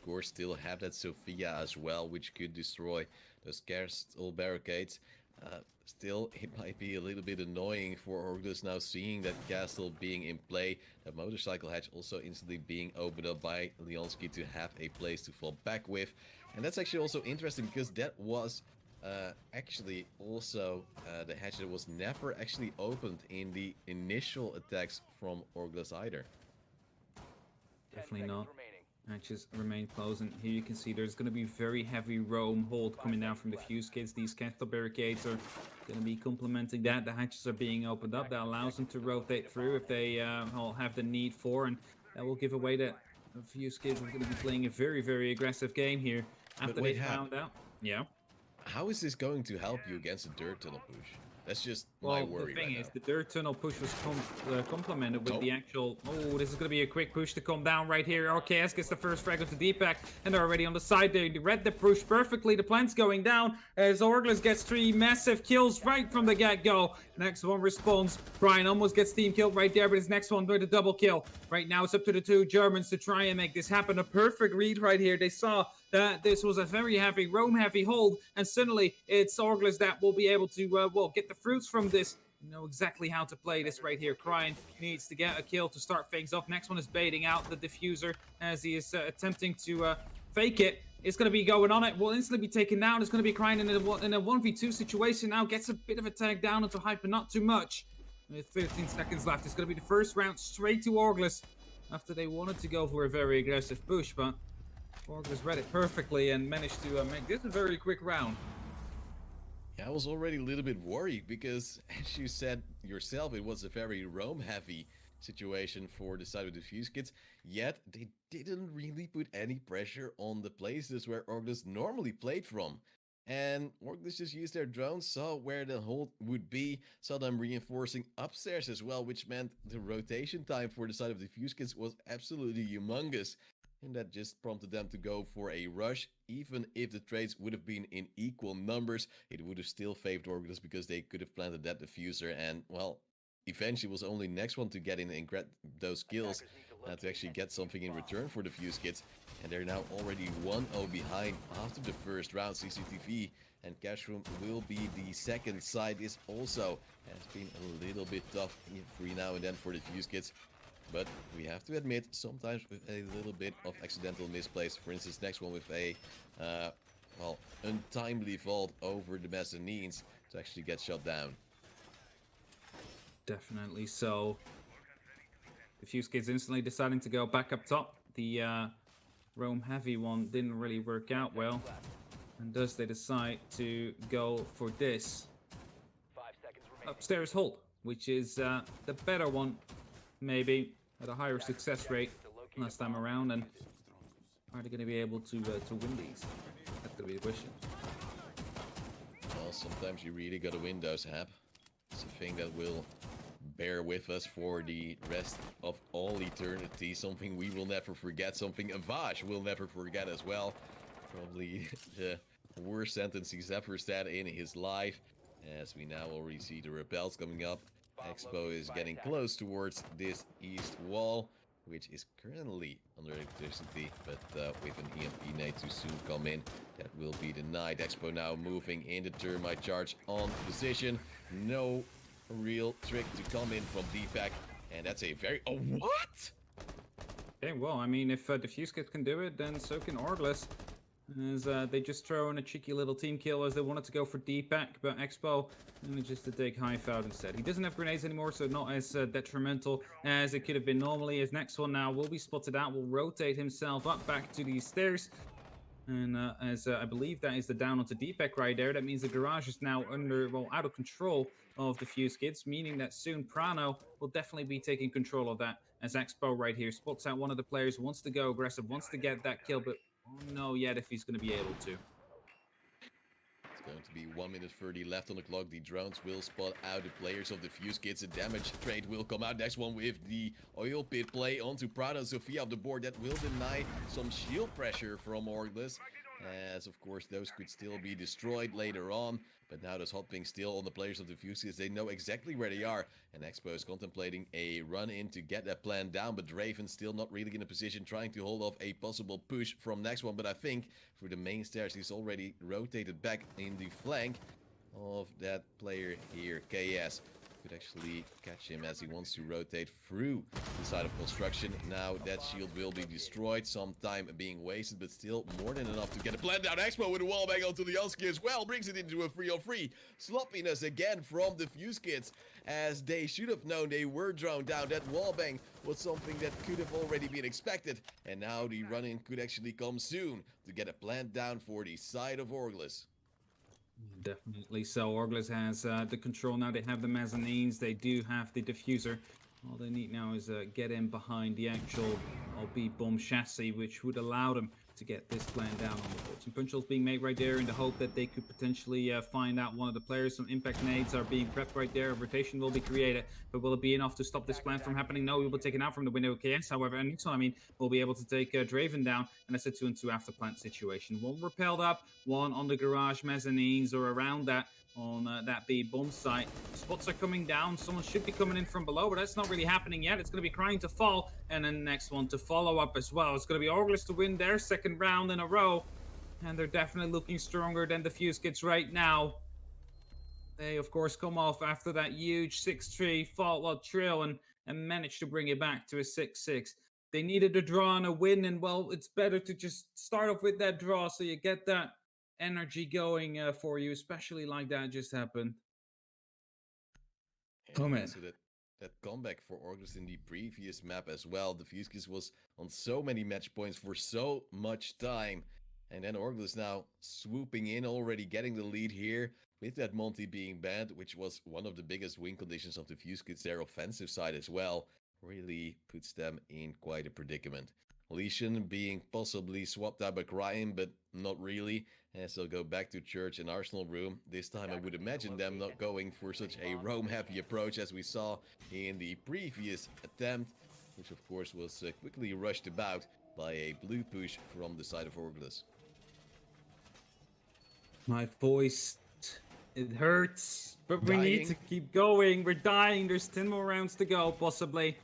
of course, still have that Sophia as well, which could destroy those castle barricades. Still, it might be a little bit annoying for Orgless now seeing that castle being in play, that motorcycle hatch also instantly being opened up by Leonsky to have a place to fall back with. And that's actually also interesting because that was actually also the hatch that was never actually opened in the initial attacks from Orgless either. Definitely not. Hatches remain closed, and here you can see there's going to be very heavy roam hold coming down from the Defusekids. These castle barricades are going to be complementing that. The hatches are being opened up. That allows them to rotate through if they all have the need for, and that will give away that the Defusekids are going to be playing a very, very aggressive game here after But wait, they found out. Yeah. how is this going to help you against a dirt tunnel push? That's just my Well, the worry thing right is, now. the dirt tunnel push was complemented with Oh. the actual... Oh, this is going to be a quick push to come down right here. RKS gets the first frag onto Deepak, and they're already on the side there. They read the push perfectly. The plant's going down as Orgless gets 3 massive kills right from the get-go. Next one responds. Brian almost gets team killed right there, but his next one with a double kill. Right now, it's up to the 2 Germans to try and make this happen. A perfect read right here. They saw that this was a very heavy, roam-heavy hold, and suddenly it's Orgless that will be able to, well, get the fruits from this. You know exactly how to play this right here. Crying needs to get a kill to start things off. Next one is baiting out the diffuser as he is attempting to fake it. It's going to be going on it. Will instantly be taken down. It's going to be Crying in a 1v2 situation now. Gets a bit of a tag down into Hyper, not too much. With 15 seconds left, it's going to be the first round straight to Orgless after they wanted to go for a very aggressive push, but Orgless read it perfectly and managed to make this a very quick round. Yeah, I was already a little bit worried because, as you said yourself, it was a very roam-heavy situation for the side of the Defusekids, yet they didn't really put any pressure on the places where Orgless normally played from. And Orgless just used their drones, saw where the hold would be, saw them reinforcing upstairs as well, which meant the rotation time for the side of the Defusekids was absolutely humongous. And that just prompted them to go for a rush. Even if the trades would have been in equal numbers, it would have still favored Orgless because they could have planted that diffuser and, well, eventually was only next one to get in and grab those kills to actually get something in return for the Defusekids. And they're now already 1-0 behind after the first round. CCTV and Cashroom will be the second side. This also has been a little bit tough every now and then for the Defusekids. But we have to admit, sometimes with a little bit of accidental misplays. For instance, next one with a, well, untimely vault over the mezzanines to actually get shot down. Definitely so. The Defusekids instantly deciding to go back up top. The roam heavy one didn't really work out well. And thus they decide to go for this upstairs hold, which is the better one, maybe, at a higher success rate last time around. And are they going to be able to win these? That's going to be the question. Well, sometimes you really gotta win those, Hap. It's a thing that will bear with us for the rest of all eternity. Something we will never forget. Something Avash will never forget as well. Probably the worst sentence he's ever said in his life. As we now already see the repels coming up. Expo is getting close towards this east wall, which is currently under electricity, but with an EMP nade to soon come in, that will be denied. Expo now moving in the termite charge on position. No real trick to come in from Deepak, and that's a very... Oh, what? Okay, well, I mean, if Defusekids can do it, then so can Orgless. As they just throw in a cheeky little team kill as they wanted to go for Deepak, but Expo manages to take Hive out instead. He doesn't have grenades anymore, so not as detrimental as it could have been normally. His next one now will be spotted out, will rotate himself up back to these stairs. And as I believe that is the down onto Deepak right there, that means the garage is now under, well, out of control of the Defusekids, meaning that soon Prano will definitely be taking control of that. As Expo right here spots out one of the players, wants to go aggressive, wants to get that kill, but don't know yet if he's going to be able to. It's going to be 1 minute 30 left on the clock. The drones will spot out the players of the Defusekids. A damage trade will come out. Next one with the oil pit play onto Prado Sofia of the board. That will deny some shield pressure from Orgless. as of course those could still be destroyed later on. But now there's hot ping still on the players of Defusekids. They know exactly where they are, and Expo is contemplating a run in to get that plan down, but Draven still not really in a position, trying to hold off a possible push from next one. But I think through the main stairs he's already rotated back in the flank of that player here, KS. Could actually catch him as he wants to rotate through the side of construction. Now that shield will be destroyed, some time being wasted, but still more than enough to get a plan down. Expo with a wall bang onto the Yansky as well, brings it into a 3-on-3. Sloppiness again from the Defusekids, as they should have known they were drawn down. That wall bang was something that could have already been expected, and now the run-in could actually come soon to get a plan down for the side of Orgless. Definitely so. Orgless has the control now. They have the mezzanines. They do have the diffuser. All they need now is get in behind the actual LB bomb chassis, which would allow them to get this plan down on the board. Some punch holes being made right there in the hope that they could potentially find out one of the players. Some impact nades are being prepped right there. A rotation will be created, but will it be enough to stop this plan from happening? No, we will take it out from the window of KS. However, and next one, I mean, we'll be able to take Draven down, and that's a 2-on-2 after plant situation. One repelled up, one on the garage mezzanines or around that on that B bomb site. Spots are coming down. Someone should be coming in from below, but that's not really happening yet. It's going to be crying to fall, and then the next one to follow up as well. It's going to be Orgless to win their second round in a row, and they're definitely looking stronger than the Defusekids right now. They, of course, come off after that huge 6-3 fault trail and managed to bring it back to a 6-6. They needed a draw and a win, and well, it's better to just start off with that draw so you get that energy going for you, especially like that just happened. Oh man, so that comeback for Orgless in the previous map as well. The Defusekids was on so many match points for so much time, and then Orgless now swooping in, already getting the lead here with that Monty being banned, which was one of the biggest win conditions of the Defusekids, their offensive side as well, really puts them in quite a predicament. Lesion being possibly swapped out by Ryan, but not really, as they'll go back to church and Arsenal room. This time I would imagine them not going for such a roam-heavy approach as we saw in the previous attempt, which of course was quickly rushed about by a blue push from the side of Orgless. My voice, it hurts, but we need to keep going. We're dying. There's 10 more rounds to go, possibly.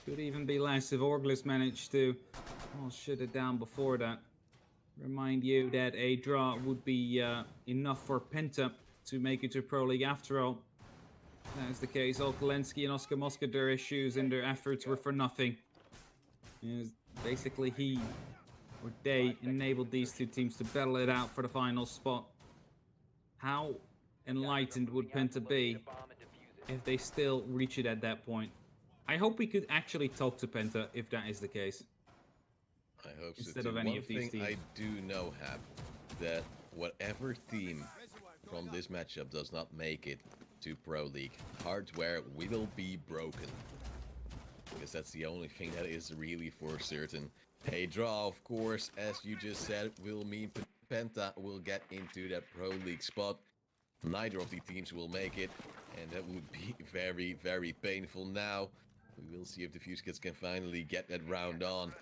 Could even be less if Orgless managed to shut it down before that. Remind you that a draw would be enough for Penta to make it to Pro League after all. That is the case. Olkolensky and Oscar Mosca, their issues and their efforts were for nothing. Basically, he or they enabled these two teams to battle it out for the final spot. How enlightened would Penta be if they still reach it at that point? I hope we could actually talk to Penta if that is the case. I hope instead so too. of any One of these thing teams. I do know, Hap, that whatever team from this matchup does not make it to Pro League, hardware will be broken. Because that's the only thing that is really for certain. A draw, of course, as you just said, will mean Penta will get into that Pro League spot. Neither of the teams will make it, and that would be very, very painful. Now, we will see if the Defusekids can finally get that round on.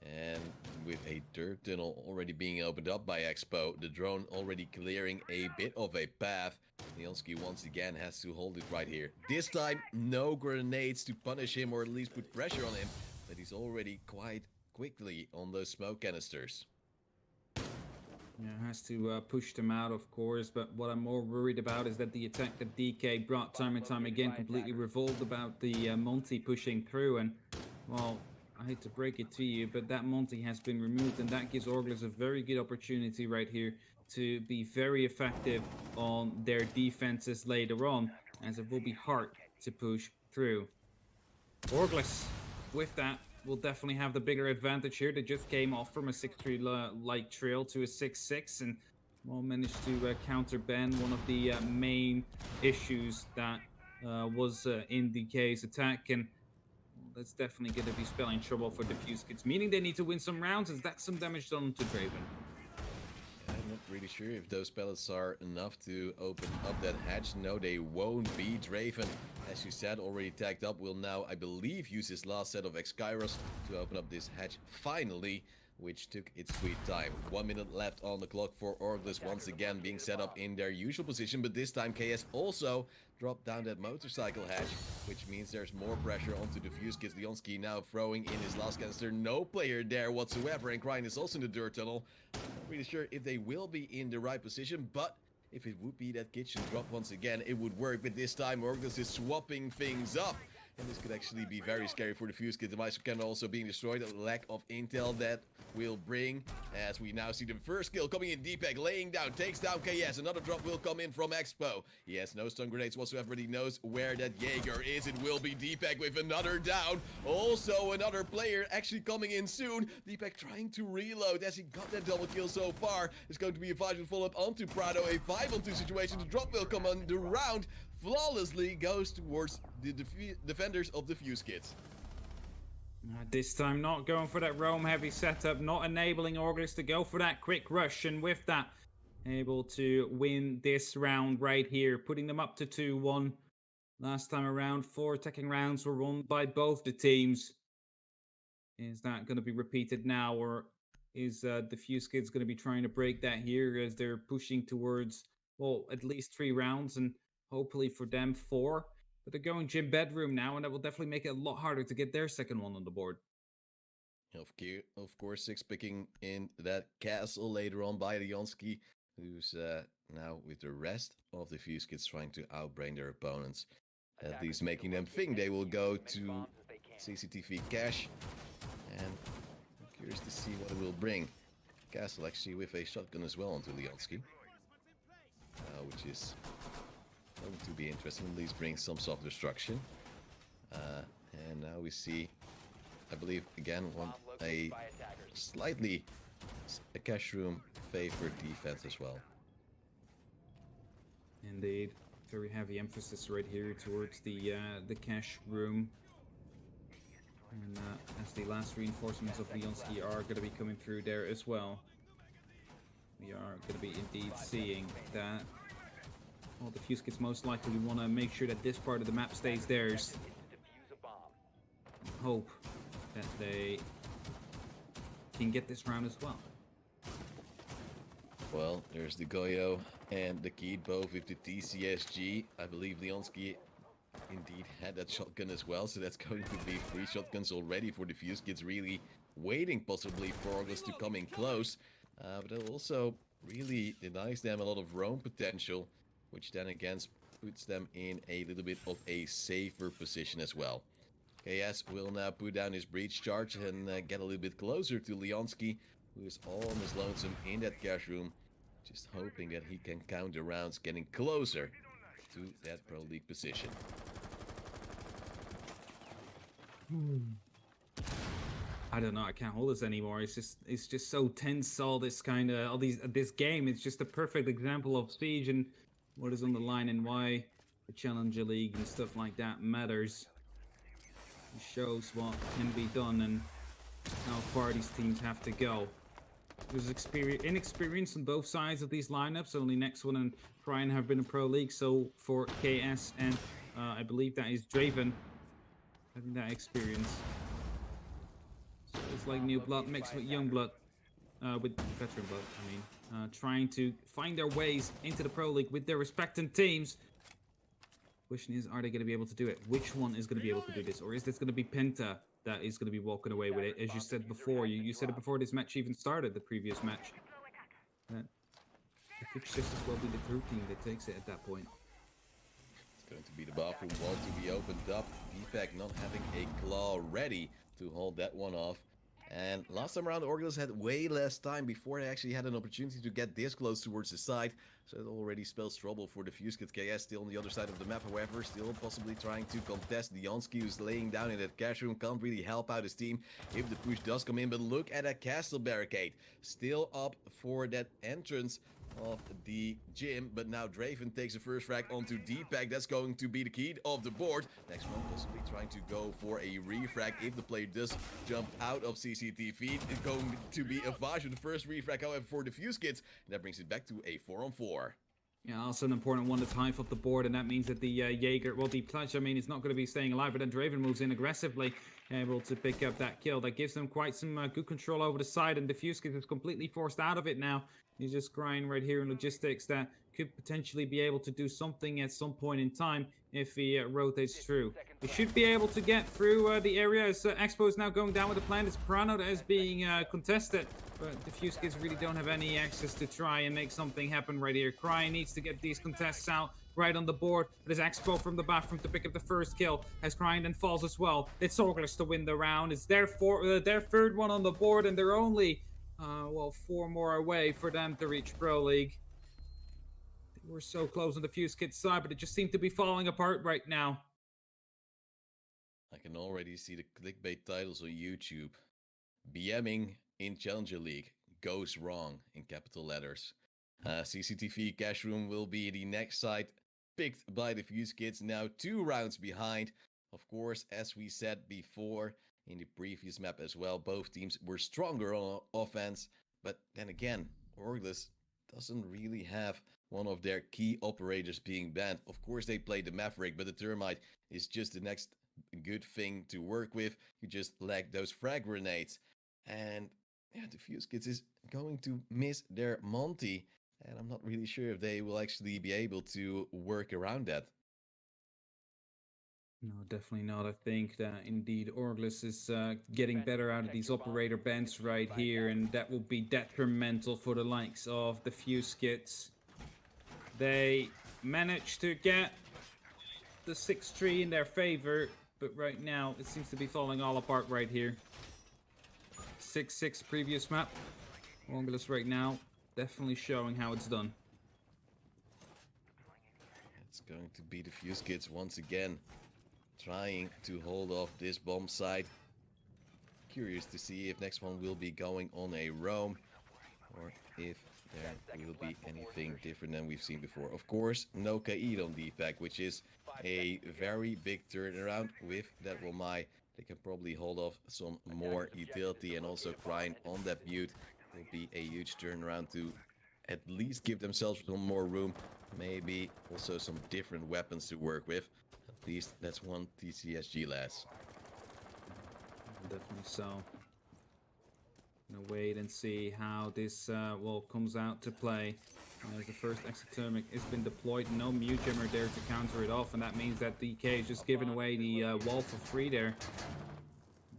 And with a dirt tunnel already being opened up by Expo, the drone already clearing a bit of a path, Nielski once again has to hold it right here. This time, no grenades to punish him or at least put pressure on him, but he's already quite quickly on those smoke canisters. Yeah, has to push them out, of course, but what I'm more worried about is that the attack that DK brought time and time again completely revolved about the Monty pushing through, and, well, I hate to break it to you, but that Monty has been removed, and that gives Orgless a very good opportunity right here to be very effective on their defenses later on, as it will be hard to push through. Orgless, with that, will definitely have the bigger advantage here. They just came off from a 6-3 light trail to a 6-6, and well, managed to counter-ban one of the main issues that was in DK's attack, and that's definitely going to be spelling trouble for Defusekids, meaning they need to win some rounds, as that's some damage done to Draven. I'm not really sure if those pellets are enough to open up that hatch. No, they won't be. Draven, as you said, already tagged up, will now, I believe, use his last set of X-Kairos to open up this hatch finally. which took its sweet time. 1 minute left on the clock for Orgless, once again being set up in their usual position, but this time KS also dropped down that motorcycle hatch, which means there's more pressure onto Defusekids. Leonski now throwing in his last canister. No player there whatsoever, and Krine is also in the dirt tunnel. I'm not really sure if they will be in the right position, but if it would be that kitchen drop once again, it would work. But this time, Orgless is swapping things up. And this could actually be very scary for the Defusekids. The Meister can also being destroyed. A lack of intel that will bring, as we now see the first kill coming in. Deepak laying down, takes down KS. Another drop will come in from Expo. He has no stun grenades whatsoever, but he knows where that Jaeger is. It will be Deepak with another down. Also another player actually coming in soon. Deepak trying to reload as he got that double kill so far. It's going to be a 5 follow-up onto Prado. A 5-on-2 situation. The drop will come on the round. Flawlessly goes towards the defenders of the Defusekids. This time not going for that roam heavy setup, not enabling Orgless to go for that quick rush, and with that able to win this round right here, putting them up to 2-1. Last time around, 4 attacking rounds were won by both the teams. Is that going to be repeated now, or is the Defusekids going to be trying to break that here as they're pushing towards, well, at least 3 rounds, and hopefully for them 4. But they're going gym bedroom now, and that will definitely make it a lot harder to get their second one on the board. Of course, 6 picking in that castle later on by Leonski, who's now with the rest of the Defusekids trying to outbrain their opponents. At least making them think they will go to CCTV cache. And I'm curious to see what it will bring. Castle actually with a shotgun as well onto Leonski, which is going to be interesting. At least bring some soft destruction. And now we see, I believe, again, a slightly a cache room favored defense as well. Indeed, very heavy emphasis right here towards the cache room. And as the last reinforcements of Leonski are going to be coming through there as well. We are going to be indeed seeing that. Well, the Defusekids most likely want to make sure that this part of the map stays theirs. Hope that they can get this round as well. Well, there's the Goyo and the Key, both with the TCSG. I believe Leonski indeed had that shotgun as well, so that's going to be 3 shotguns already for the Defusekids, really waiting possibly for Orgless to come in close. But that also really denies them a lot of roam potential, which then again puts them in a little bit of a safer position as well. KS will now put down his breach charge and get a little bit closer to Leonski, who is all on his lonesome in that cache room, just hoping that he can count the rounds, getting closer to that Pro League position. I don't know. I can't hold this anymore. It's just so tense. All this this game. It's just a perfect example of Siege and what is on the line and why the Challenger League and stuff like that matters. It shows what can be done and how far these teams have to go. There's inexperience on both sides of these lineups. Only Nextone and Prine have been in Pro League. So for KS and I believe that is Draven having that experience. So it's like new blood mixed with young blood, with veteran blood. I mean, trying to find their ways into the Pro League with their respective teams. Question is, are they going to be able to do it? Which one is going to be able to do this? Or is this going to be Penta that is going to be walking away with it? As you said before, you said it before this match even started, the previous match. That it could just as well be the group team that takes it at that point. It's going to be the bathroom wall to be opened up. Deepak not having a claw ready to hold that one off. And last time around, Orgless had way less time before they actually had an opportunity to get this close towards the side. So it already spells trouble for the Defusekids. KS still on the other side of the map, however, still possibly trying to contest. Leonski, who's laying down in that cache room, can't really help out his team if the push does come in. But look at that castle barricade. Still up for that entrance of the gym, but now Draven takes the first frag onto Deepak. That's going to be the key of the board. Next one possibly trying to go for a refrag if the player does jump out of CCTV. It's going to be a Vaj with the first refrag, however, for the Defusekids. That brings it back to a 4-on-4. Yeah, also an important one to tie up the board, and that means that the Jaeger, well, the clutch, I mean, it's not going to be staying alive, but then Draven moves in aggressively. able to pick up that kill. That gives them quite some good control over the side, and Defusekids is completely forced out of it now. He's just crying right here in logistics that could potentially be able to do something at some point in time if he rotates through. He should be able to get through the area as Expo is now going down with the plan. It's Prano that is being contested, but Defusekids really don't have any access to try and make something happen right here. Cry needs to get these contests out right on the board. It is Expo from the bathroom to pick up the first kill as Crying then falls as well. It's Orgless to win the round. It's their third one on the board, and they're only well, 4 more away for them to reach Pro League. They were so close on the Defusekids side, but it just seemed to be falling apart right now. I can already see the clickbait titles on YouTube. BMing in Challenger League goes wrong in capital letters. CCTV Cash Room will be the next site picked by the Defusekids, now 2 rounds behind. Of course, as we said before in the previous map as well, both teams were stronger on offense, but then again, Orgless doesn't really have one of their key operators being banned. Of course, they play the Maverick, but the Termite is just the next good thing to work with. You just lack those frag grenades. And yeah, the Defusekids is going to miss their Monty, and I'm not really sure if they will actually be able to work around that. No, definitely not. I think that indeed Orgless is getting better out of these operator bans right here, and that will be detrimental for the likes of the Defusekids. They managed to get the 6-3 in their favor, but right now it seems to be falling all apart right here. 6-6 previous map. Orgless right now definitely showing how it's done. It's going to be the Defusekids once again, trying to hold off this bomb site. Curious to see if next one will be going on a roam, or if there will be anything different than we've seen before. Of course, no Kaid on D-Pack, which is a very big turnaround. With that Romai, they can probably hold off some more utility, and also Crying on that mute will be a huge turnaround to at least give themselves some more room. Maybe also some different weapons to work with. At least that's one TCSG less. Definitely so. Gonna wait and see how this well comes out to play. As the first exothermic has been deployed, no mute gemmer there to counter it off, and that means that DK is just giving away the wall for free there.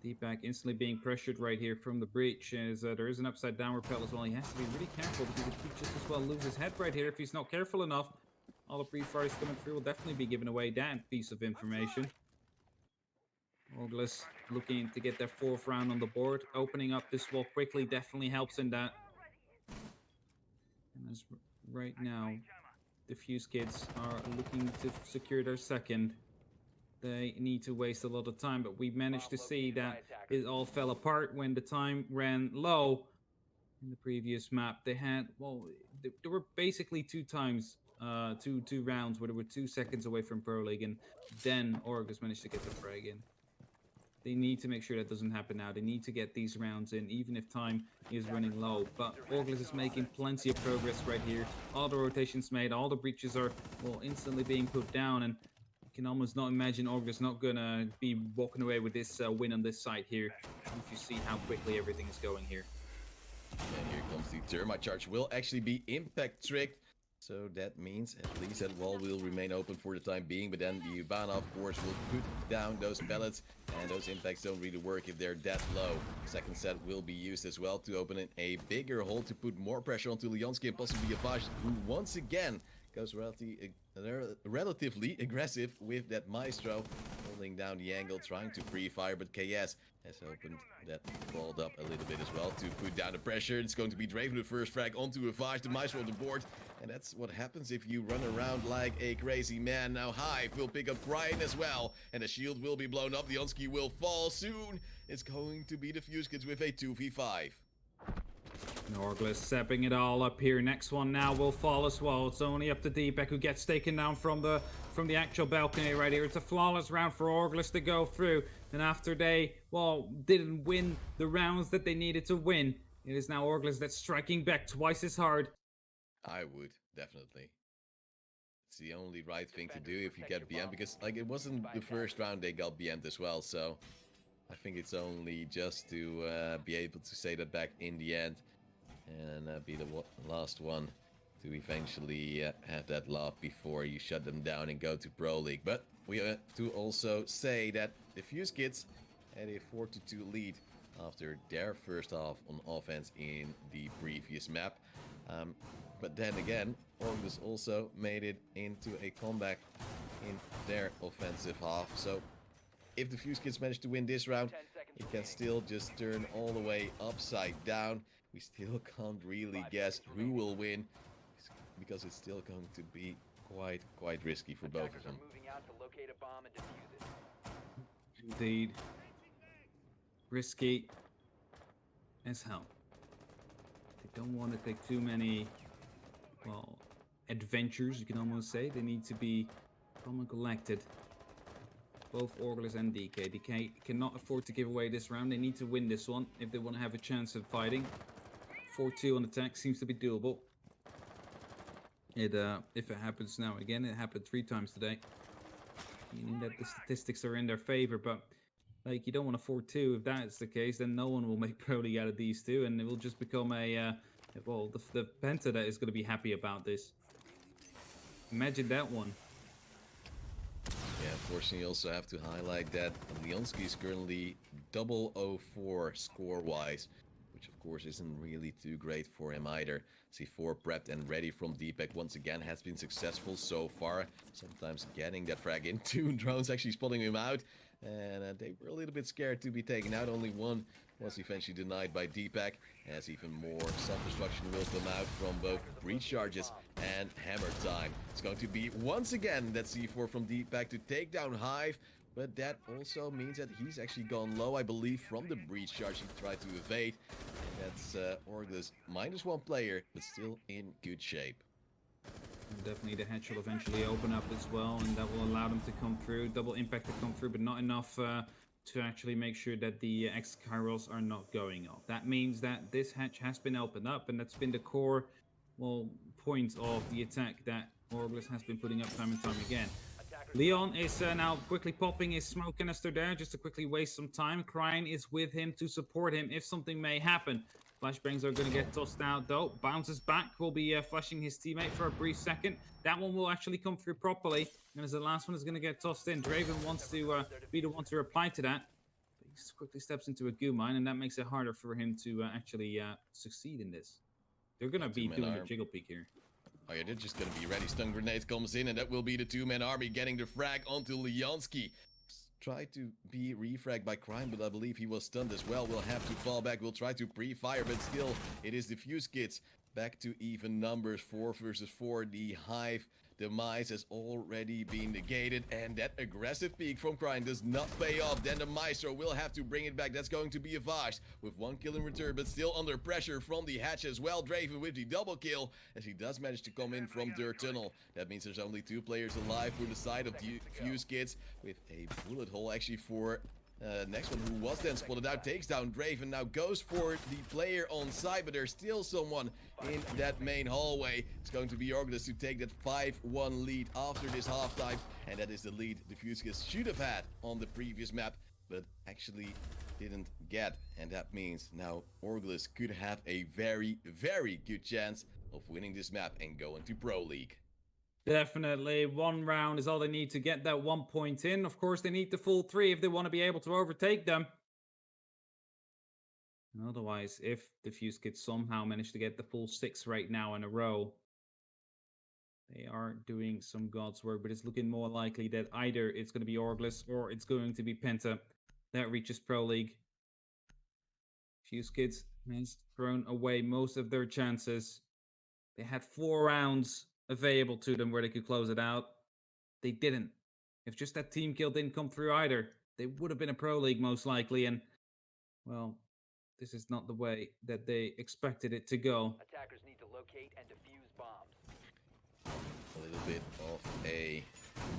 D-Pack instantly being pressured right here from the breach, as there is an upside down repel as well. He has to be really careful because he could just as well lose his head right here if he's not careful enough. All the pre-fires coming through will definitely be giving away that piece of information. Orgless looking to get their 4th round on the board. Opening up this wall quickly definitely helps in that. And as right now, the Defusekids are looking to secure their 2nd. They need to waste a lot of time, but we managed to see that it all fell apart when the time ran low in the previous map. They had, well, there were basically 2 times, two rounds where they were 2 seconds away from Pro League, and then Orgless managed to get the frag in. They need to make sure that doesn't happen now. They need to get these rounds in, even if time is running low. But Orgless is making plenty of progress right here. All the rotations made, all the breaches are, well, instantly being put down, and you can almost not imagine Orgless not gonna be walking away with this win on this side here, if you see how quickly everything is going here. And here comes the Termite charge. Will actually be impact tricked. So that means at least that wall will remain open for the time being. But then the Ubana, of course, will put down those pellets. And those impacts don't really work if they're that low. Second set will be used as well to open in a bigger hole to put more pressure onto Leonski and possibly Avage, who once again goes relatively aggressive with that Maestro, holding down the angle, trying to pre-fire, but KS has opened that walled up a little bit as well to put down the pressure. It's going to be Draven the first frag onto Avage, the Maestro on the board, and that's what happens if you run around like a crazy man. Now Hive will pick up Brian as well, and the shield will be blown up. The Onski will fall soon. It's going to be the Defusekids with a 2v5. Orgless stepping it all up here. Next one now will fall as well. It's only up to D-Pack, who gets taken down from the actual balcony right here. It's a flawless round for Orgless to go through. And after they, well, didn't win the rounds that they needed to win, it is now Orgless that's striking back twice as hard. I would, definitely. It's the only right thing to do if you get BM, because like it wasn't the first round they got BM'd as well, so I think it's only just to be able to say that back in the end and be the last one to eventually have that laugh before you shut them down and go to Pro League. But we have to also say that the Defusekids had a 4-2 lead after their first half on offense in the previous map. But then again, Orgless also made it into a comeback in their offensive half. So if the Defusekids manage to win this round, it can still just turn all the way upside down. We still can't really guess who will win, because it's still going to be quite risky for both of them. Indeed. Risky as hell. They don't want to take too many, well, adventures, you can almost say. They need to be calm and collected. Both Orgless and DK. DK cannot afford to give away this round. They need to win this one if they want to have a chance of fighting. 4-2 on attack seems to be doable. If it happens now again, it happened 3 times today, meaning that the statistics are in their favor. But like, you don't want a 4-2. If that is the case, then no one will make Pro League out of these two, and it will just become a well, the Penta that is going to be happy about this. Imagine that one. Yeah, unfortunately, you also have to highlight that Leonski is currently 004 score-wise, which of course isn't really too great for him either. C4 prepped and ready from Deepak once again has been successful so far, sometimes getting that frag in. 2 drones actually spotting him out, and they were a little bit scared to be taken out. Only one was eventually denied by Deepak, as even more self-destruction will come out from both breach charges and hammer time. It's going to be once again that C4 from Deepak to take down Hive, but that also means that he's actually gone low, I believe, from the breach charge he tried to evade. And that's Orgless -1 player, but still in good shape. And definitely the hatch will eventually open up as well, and that will allow them to come through. Double impact to come through, but not enough to actually make sure that the X-Kairos are not going off. That means that this hatch has been opened up, and that's been the core, well, point of the attack that Orgless has been putting up time and time again. Leon is now quickly popping his smoke canister there just to quickly waste some time. Kryne is with him to support him if something may happen. Flashbangs are going to get tossed out though. Bounces back, will be flashing his teammate for a brief second. That one will actually come through properly. And as the last one is going to get tossed in, Draven wants to be the one to reply to that. But he just quickly steps into a goo mine, and that makes it harder for him to actually succeed in this. They're going to be doing a jiggle peek here. Oh yeah, they're just gonna be ready. Stun grenade comes in, and that will be the 2-man army getting the frag onto Leonski. Tried to be refragged by Kryne, but I believe he was stunned as well. Will have to fall back. Will try to pre-fire, but still, it is the Defusekids. Back to even numbers, 4 versus 4. The Hive demise has already been negated, and that aggressive peek from Kryne does not pay off. Then the Maestro will have to bring it back. That's going to be Avage with 1 kill in return, but still under pressure from the hatch as well. Draven with the double kill, as he does manage to come in from Dirt Tunnel. That means there's only 2 players alive for the side of the Defusekids, with a bullet hole actually for next one, who was then spotted out, takes down Draven. Now goes for the player on side, but there's still someone in that main hallway. It's going to be Orgless to take that 5-1 lead after this halftime, and that is the lead the Defusekids should have had on the previous map, but actually didn't get. And that means now Orgless could have a very good chance of winning this map and going to Pro League. Definitely. 1 round is all they need to get that 1 point in. Of course, they need the full 3 if they want to be able to overtake them. And otherwise, if the Defusekids somehow manage to get the full 6 right now in a row, they are doing some God's work, but it's looking more likely that either it's going to be Orgless or it's going to be Penta that reaches Pro League. Defusekids has thrown away most of their chances. They had 4 rounds available to them where they could close it out. They didn't. If just that team kill didn't come through either, they would have been a Pro League most likely, and well, this is not the way that they expected it to go. Attackers need to locate and defuse bombs. A little bit of a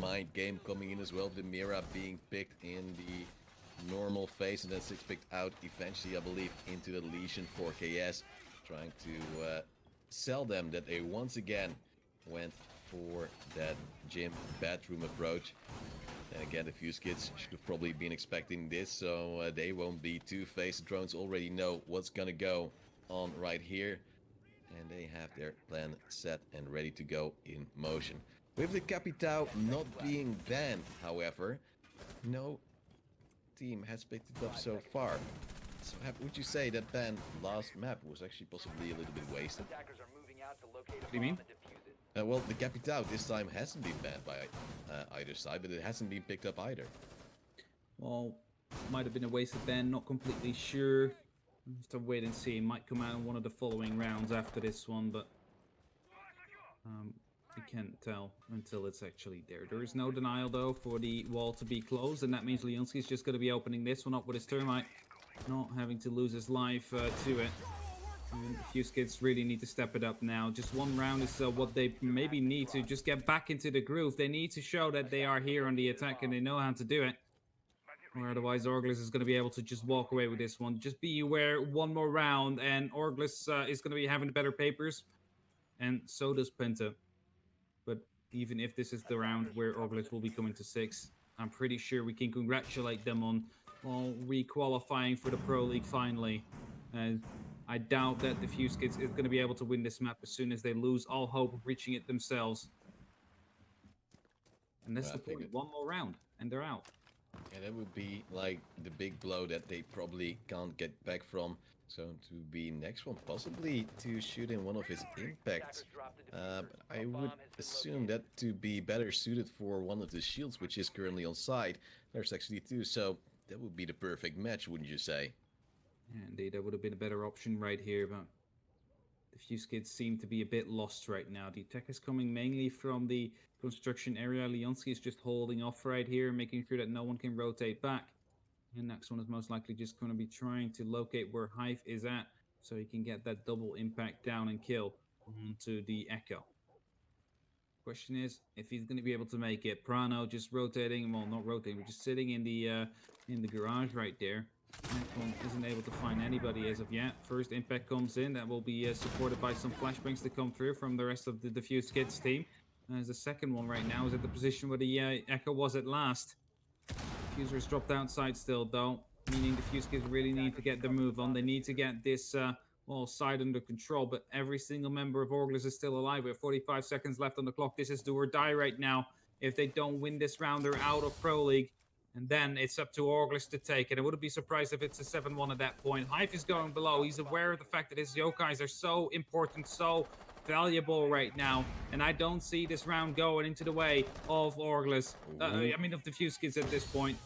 mind game coming in as well, with the Mira being picked in the normal phase and then 6 picked out eventually, I believe, into the Legion for KS, trying to sell them that they once again went for that gym bathroom approach. And again, the Defusekids should have probably been expecting this, so they won't be two-faced. The drones already know what's gonna go on right here. And they have their plan set and ready to go in motion. With the Capitao not being banned, however, no team has picked it up so far. So would you say that ban last map was actually possibly a little bit wasted? Attackers are moving out to locate a What do you mean? bomb and defuse it. Well, the Capitao this time hasn't been banned by either side, but it hasn't been picked up either. Well, might have been a wasted ban, not completely sure. We'll have to wait and see. It might come out in one of the following rounds after this one, but we can't tell until it's actually there. There is no denial, though, for the wall to be closed, and that means Leonski's just going to be opening this one up with his Termite, not having to lose his life to it. And a few skids really need to step it up now. Just one round is what they maybe need to just get back into the groove. They need to show that they are here on the attack and they know how to do it. Or otherwise, Orgless is going to be able to just walk away with this one. Just be aware, one more round, and Orgless is going to be having the better papers. And so does Penta. But even if this is the round where Orgless will be coming to 6, I'm pretty sure we can congratulate them on re-qualifying for the Pro League finally. I doubt that the Defusekids is going to be able to win this map as soon as they lose all hope of reaching it themselves. And that's the point. One more round, and they're out. Yeah, that would be like the big blow that they probably can't get back from. So to be next one, possibly to shoot in one of his impacts. I would assume that to be better suited for one of the shields, which is currently on side. There's actually 2, so that would be the perfect match, wouldn't you say? Yeah, indeed, that would have been a better option right here, but the Defusekids seem to be a bit lost right now. The attack is coming mainly from the construction area. Leonski is just holding off right here, making sure that no one can rotate back. And next one is most likely just going to be trying to locate where Hive is at, so he can get that double impact down and kill onto the Echo. Question is if he's going to be able to make it. Prano just rotating, well, not rotating, but just sitting in the garage right there. Next one isn't able to find anybody as of yet. First impact comes in. That will be supported by some flashbangs to come through from the rest of the Defusekids team. As the second one right now is at the position where the Echo was at last. Defuser is dropped outside still, though, meaning the Defusekids really need to get their move on. They need to get this side under control, but every single member of Orgless is still alive. We have 45 seconds left on the clock. This is do or die right now. If they don't win this round, they're out of Pro League. And then it's up to Orgless to take it. I wouldn't be surprised if it's a 7-1 at that point. Hive is going below. He's aware of the fact that his yokais are so important, so valuable right now. And I don't see this round going into the way of Orgless. Of the Defusekids at this point.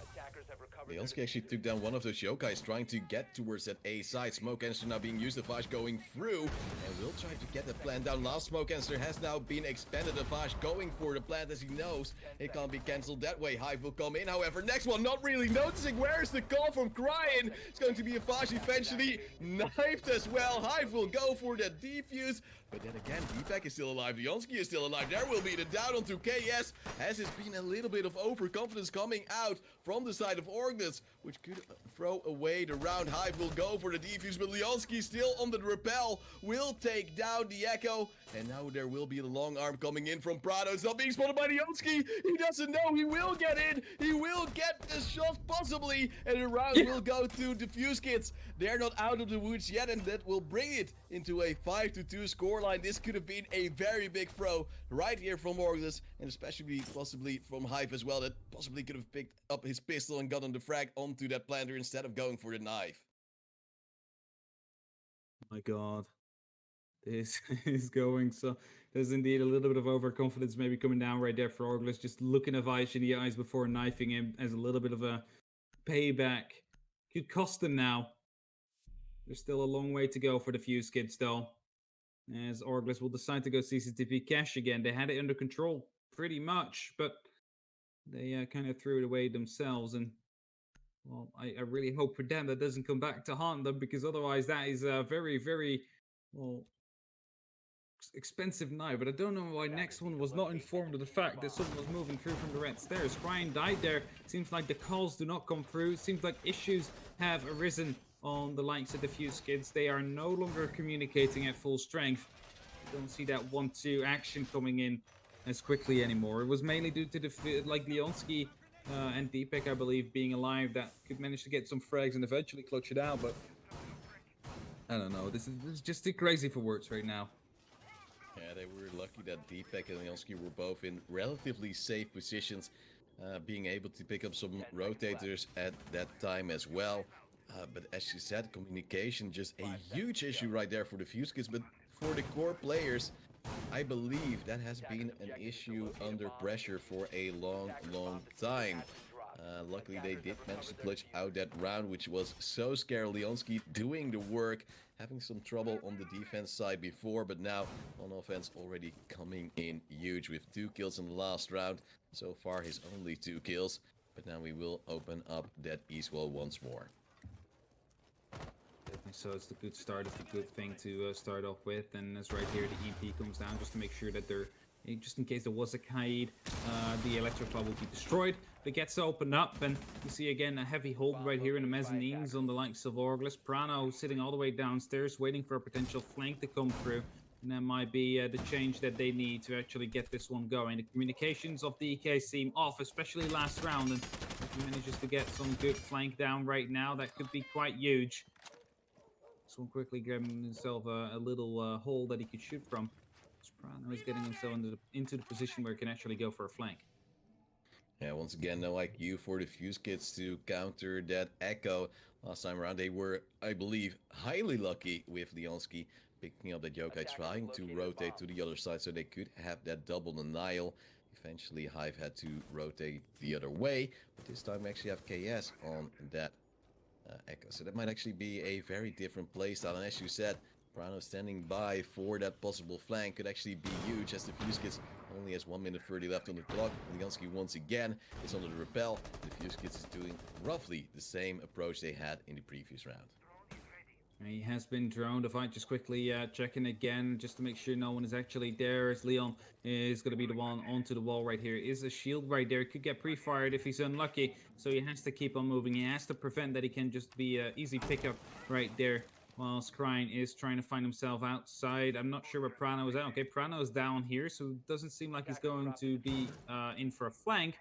Leonski actually took down one of those yokais trying to get towards that A side. Smoke Canister now being used. The Vash going through. And will try to get the plant down. Last Smoke Canister has now been expanded. The Vash going for the plant as he knows it can't be cancelled that way. Hive will come in. However, next one not really noticing. Where's the call from Cryin? It's going to be a Vash eventually knifed as well. Hive will go for the defuse. But then again, Deepak is still alive. Leonski is still alive. There will be the down onto KS. As it's been a little bit of overconfidence coming out from the side of Orgless, which could throw away the round. Hive will go for the defuse, but Leonski still on the rappel. Will take down the Echo. And now there will be the long arm coming in from Prado. It's not being spotted by Leonski. He doesn't know. He will get in. He will get the shot possibly. And the round will go to Defusekids. They're not out of the woods yet, and that will bring it into a 5-2 scoreline. This could have been a very big throw right here from Orgless, and especially possibly from Hive as well. That possibly could have picked up his pistol and gotten the frag onto that planter instead of going for the knife. My God. This is going so... There's indeed a little bit of overconfidence maybe coming down right there for Orgless. Just looking at Vaish in the eyes before knifing him as a little bit of a payback. Could cost them now. There's still a long way to go for the Defusekids though. As Orgless will decide to go CCTV cash again. They had it under control pretty much, but they kind of threw it away themselves. And well, I really hope for them that doesn't come back to haunt them, because otherwise that is a very, very, well, expensive knife. But I don't know why next one was not informed of the fact that someone was moving through from the red stairs. Ryan died there. Seems like the calls do not come through. Seems like issues have arisen on the likes of the Defusekids. They are no longer communicating at full strength. Don't see that 1-2 action coming in as quickly anymore. It was mainly due to the Leonski and Deepak, I believe, being alive, that could manage to get some frags and eventually clutch it out. But I don't know. This is just too crazy for words right now. Yeah, they were lucky that Deepak and Leonsky were both in relatively safe positions, being able to pick up some rotators at that time as well. But as you said, communication just a huge issue right there for the Fuse Kids. But for the core players, I believe that has been an issue under pressure for a long, long time. Luckily, they did manage to clutch out that round, which was so scary. Leonsky doing the work, having some trouble on the defense side before, but now on offense already coming in huge with 2 kills in the last round. So far, his only 2 kills, but now we will open up that east wall once more. So it's the good start. It's the good thing to start off with. And as right here, the EP comes down just to make sure that they're, just in case there was a Kaid, the Electroclaw will be destroyed. It gets opened up, and you see again a heavy hold right here in the mezzanines on the likes of Orgless. Prano sitting all the way downstairs, waiting for a potential flank to come through. And that might be the change that they need to actually get this one going. The communications of the EK seem off, especially last round. And if he manages to get some good flank down right now, that could be quite huge. This one quickly grabbing himself a little hole that he could shoot from. Soprano is getting himself into the position where he can actually go for a flank. Yeah, once again, no IQ for the Fuse Kids to counter that Echo. Last time around, they were, I believe, highly lucky with Leonsky picking up that Yokai, trying to rotate to the other side so they could have that double denial. Eventually, Hive had to rotate the other way, but this time we actually have KS on that Echo. So that might actually be a very different playstyle. And as you said, Prano standing by for that possible flank could actually be huge, as the Fuse Kids only has 1 minute 30 left on the clock. Leonsky once again is under the rappel. The Fuse Kids is doing roughly the same approach they had in the previous round. He has been droned. If I just quickly checking again, just to make sure no one is actually there, as Leon is going to be the one onto the wall right here. Is a shield right there. Could get pre-fired if he's unlucky, so he has to keep on moving. He has to prevent that he can just be an easy pickup right there, while Skrine is trying to find himself outside. I'm not sure where Prano is at. Okay, Prano is down here, so it doesn't seem like he's going to be in for a flank,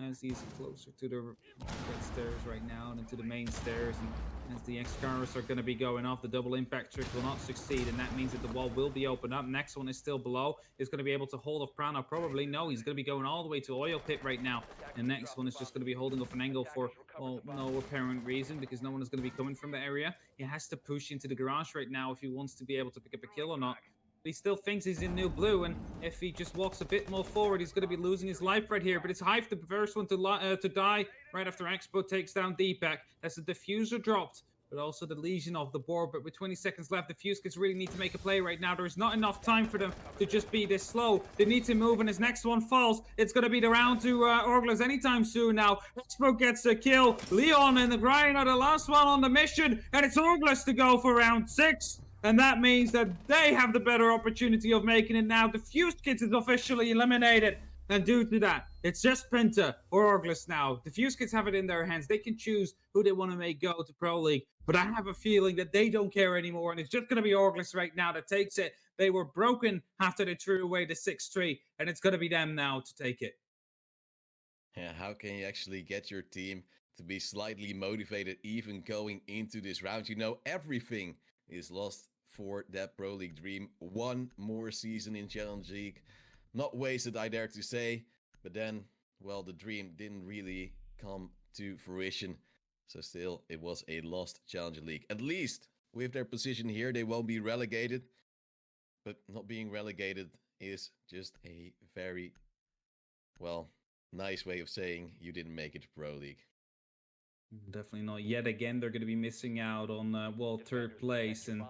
as he's closer to the red stairs right now and into the main stairs. And as the X-Cars are going to be going off, the double impact trick will not succeed, and that means that the wall will be opened up. Next one is still below. Is going to be able to hold off Prano. Probably no, he's going to be going all the way to Oil Pit right now. The next one is just going to be holding off an angle for, well, no apparent reason, because no one is going to be coming from the area. He has to push into the garage right now if he wants to be able to pick up a kill or not. He still thinks he's in new blue, and if he just walks a bit more forward, he's going to be losing his life right here. But it's Hive, the first one to die right after Expo takes down Deepak. That's the diffuser dropped, but also the Legion off the board. But with 20 seconds left, the Fuse Kids really need to make a play right now. There's not enough time for them to just be this slow. They need to move, and his next one falls. It's going to be the round to Orgless anytime soon now. Expo gets a kill. Leon and the Grind are the last one on the mission, and it's Orgless to go for round 6. And that means that they have the better opportunity of making it now. The Fuse Kids is officially eliminated. And due to that, it's just Penta or Orgless now. The Fuse Kids have it in their hands. They can choose who they want to make go to Pro League. But I have a feeling that they don't care anymore. And it's just going to be Orgless right now that takes it. They were broken after they threw away the 6-3. And it's going to be them now to take it. Yeah, how can you actually get your team to be slightly motivated even going into this round? You know, everything is lost for that Pro League dream. One more season in Challenge League. Not wasted, I dare to say. But then, well, the dream didn't really come to fruition. So still, it was a lost Challenger League. At least, with their position here, they won't be relegated. But not being relegated is just a very, well, nice way of saying you didn't make it to Pro League. Definitely not. Yet again, they're going to be missing out on, well, third place. And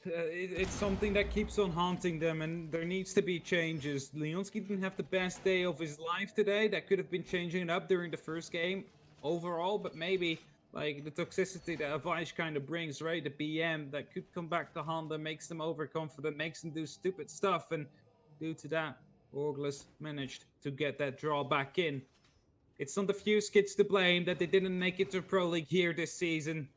it's something that keeps on haunting them, and there needs to be changes. Leonsky didn't have the best day of his life today. That could have been changing it up during the first game overall, but maybe like the toxicity that Avish kind of brings, right? The BM that could come back to Honda, makes them overconfident, makes them do stupid stuff, and due to that, Orgless managed to get that draw back in. It's not the Fuse Kids to blame that they didn't make it to Pro League here this season.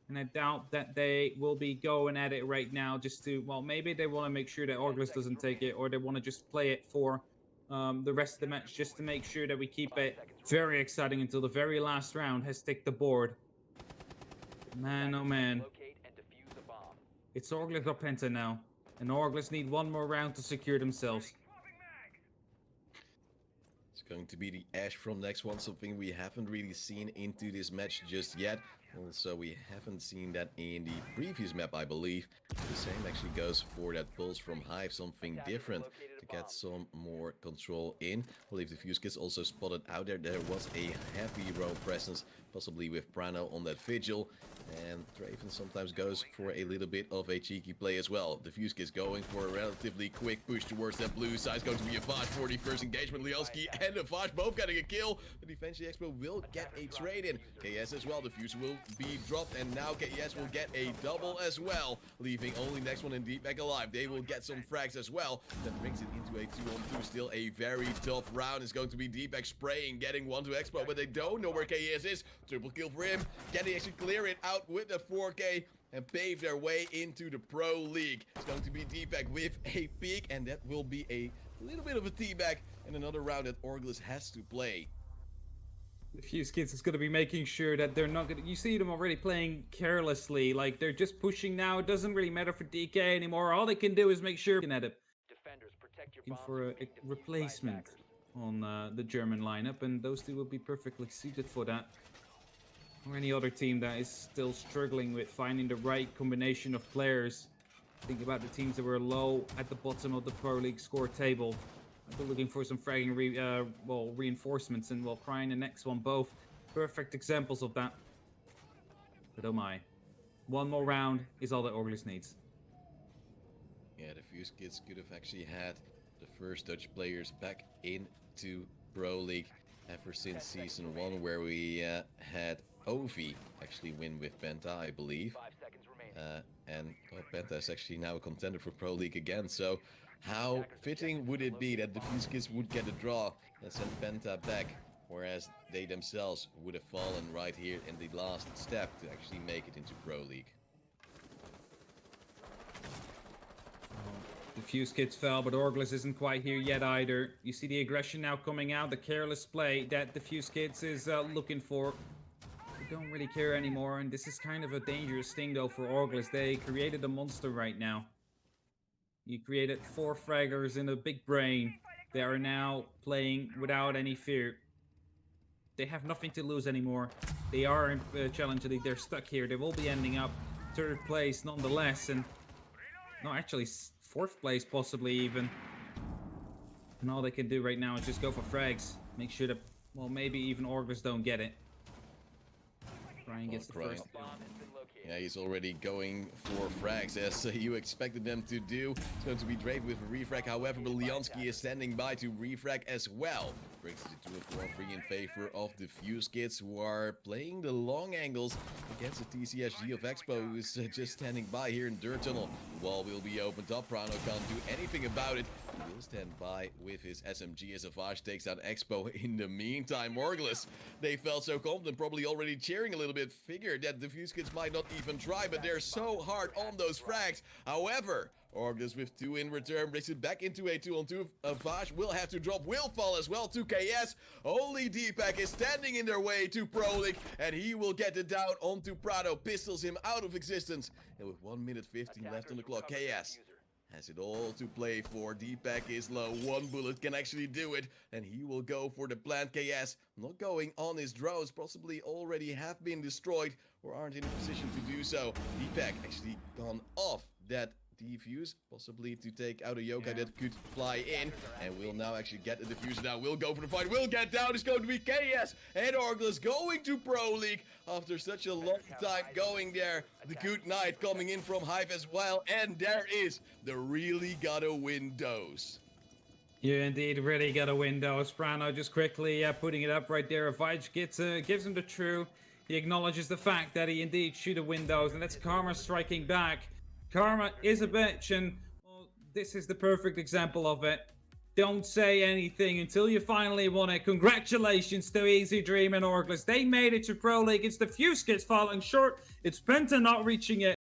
And I doubt that they will be going at it right now just to, well, maybe they want to make sure that Orgless doesn't take it, or they want to just play it for the rest of the match, just to make sure that we keep it very exciting until the very last round has ticked the board. Man, oh man. Locate and defuse a bomb. It's Orgless or Penta now. And Orgless need one more round to secure themselves. It's going to be the Ash from next one, something we haven't really seen into this match just yet. Also, we haven't seen that in the previous map, I believe. The same actually goes for that Pulse from Hive, something different to get some more control in. I believe the Defusekids also spotted out there. There was a heavy roam presence, possibly with Prano on that Vigil. And Draven sometimes goes for a little bit of a cheeky play as well. The Defusekids going for a relatively quick push towards that blue side. It's going to be a Vash for the first engagement. Leonski and the Vash both getting a kill. But eventually Expo will get a trade in. KS as well. The Fuse will be dropped, and now KS will get a double as well, leaving only next one in deep back alive. They will get some frags as well. That brings it into a 2-on-2. Still a very tough round. It's going to be deep back spraying, getting one to Expo, but they don't know where KS is. Triple kill for him. Can they actually clear it out with the 4K and pave their way into the Pro League? It's going to be deep back with a peak, and that will be a little bit of a teabag in another round that Orgless has to play. The Defusekids is going to be making sure that they're not going to... You see them already playing carelessly. Like, they're just pushing now. It doesn't really matter for DK anymore. All they can do is make sure... At it. Defenders, protect your Looking bombs for from a being defused by replacement attackers. on the German lineup, and those two will be perfectly suited for that. Or any other team that is still struggling with finding the right combination of players. Think about the teams that were low at the bottom of the Pro League score table. They're looking for some fragging reinforcements, and Crying the next one, both perfect examples of that. But oh my. One more round is all that Orgless needs. Yeah, the Defusekids could have actually had the first Dutch players back into Pro League ever since Season 1, where we had Ovi actually win with Penta, I believe. 5 seconds remaining. And Penta is actually now a contender for Pro League again, so how fitting would it be that the Defusekids would get a draw and send Penta back, whereas they themselves would have fallen right here in the last step to actually make it into Pro League. The Defusekids fell, but Orgless isn't quite here yet either. You see the aggression now coming out, the careless play that the Defusekids is looking for. They don't really care anymore, and this is kind of a dangerous thing though for Orgless. They created a monster right now. You created 4 fraggers in a big brain. They are now playing without any fear. They have nothing to lose anymore. They are in Challenger League. They're stuck here. They will be ending up 3rd place nonetheless. And no, actually 4th place possibly even. And all they can do right now is just go for frags. Make sure that, well, maybe even Orgless don't get it. Brian gets the first. Bomb has been located. Yeah, he's already going for frags, as you expected them to do. It's going to be Drake with a refrag, however, but Leonski is standing by to refrag as well. Brings it to a 4-3 in favor of the Defusekids, who are playing the long angles against the TCSG of Expo, who's just standing by here in Dirt Tunnel. The wall will be opened up. Prano can't do anything about it. He will stand by with his SMG as Avash takes out Expo. In the meantime, Orgless, they felt so confident, probably already cheering a little bit, figured that the Defusekids might not even try, but they're so hard on those frags. However, Orgless with 2 in return brings it back into a 2-on-2. Vash will have to drop, will fall as well to KS. Only Deepak is standing in their way to Pro League, and he will get it down onto Prado, pistols him out of existence. And with 1 minute 15 left on the clock, KS has it all to play for. Deepak is low, 1 bullet can actually do it, and he will go for the plant. KS not going on his drones, possibly already have been destroyed or aren't in a position to do so. Deepak actually gone off that defuse, possibly to take out a yokai that could fly in, and will now actually get the diffuser. Now will go for the fight, will get down. It's going to be KS and Orgless going to Pro League after such a long time going there. The good night coming in from Hive as well, and there is the really gotta win those. You indeed really got a window. Sprano just quickly putting it up right there. Vij gives him the true. He acknowledges the fact that he indeed should have windows, and that's Karma striking back. Karma is a bitch, and well, this is the perfect example of it. Don't say anything until you finally won it. Congratulations to Easy Dream and Orgless. They made it to Pro League. It's the Defusekids falling short. It's Penta not reaching it.